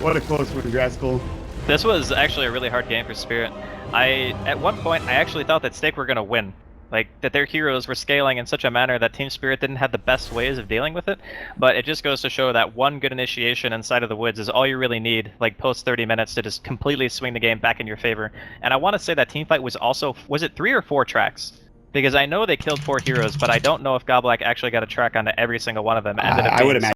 What a close one, Draskul. This was actually a really hard game for Spirit. At one point, I actually thought that Stake were going to win. Like, that their heroes were scaling in such a manner that Team Spirit didn't have the best ways of dealing with it. But it just goes to show that one good initiation inside of the woods is all you really need, like post 30 minutes, to just completely swing the game back in your favor. And I want to say that Teamfight was also, was it 3 or 4 tracks? Because I know they killed 4 heroes, but I don't know if Godblock actually got a track onto every single one of them. I would imagine.